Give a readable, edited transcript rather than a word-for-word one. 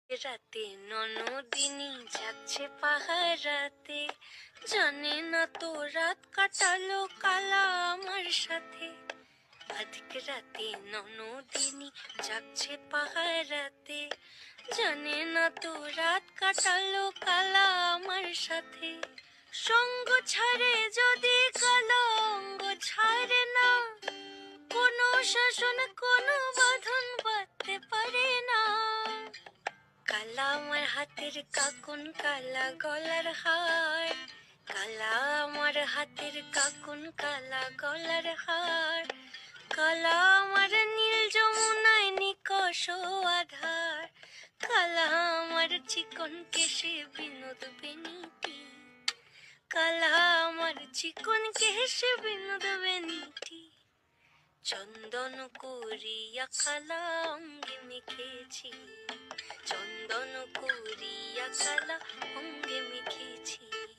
রাতে ননদিনী যাচ্ছে পাহারাতে, জানে না তো রাত কাটালো কালা আমার সাথে। আধিক রাতে ননদিনী যাচ্ছে পাহারাতে, জানে না তো রাত কাটালো কালা আমার সাথে। সঙ্গ ছাড়ে যদি কালা অঙ্গ ছাড়ে না, কোনো শাসন কোনো বাঁধন বাঁধতে পারে না। কালা আমার হাতের কাকুন কালা গলার হার, কালা আমার হাতের কাকুন কালা গলার হার, কালা আমার নীল যমুনায় নিকষ আধার, কালা আমার চিকন কেশে বিনোদ বেনিটি, কালা আমার চিকন কেশে বিনোদ বেনিটি। চন্দন করিয়া কালা অঙ্গে মেখেছি, চন্দন করিয়া কালা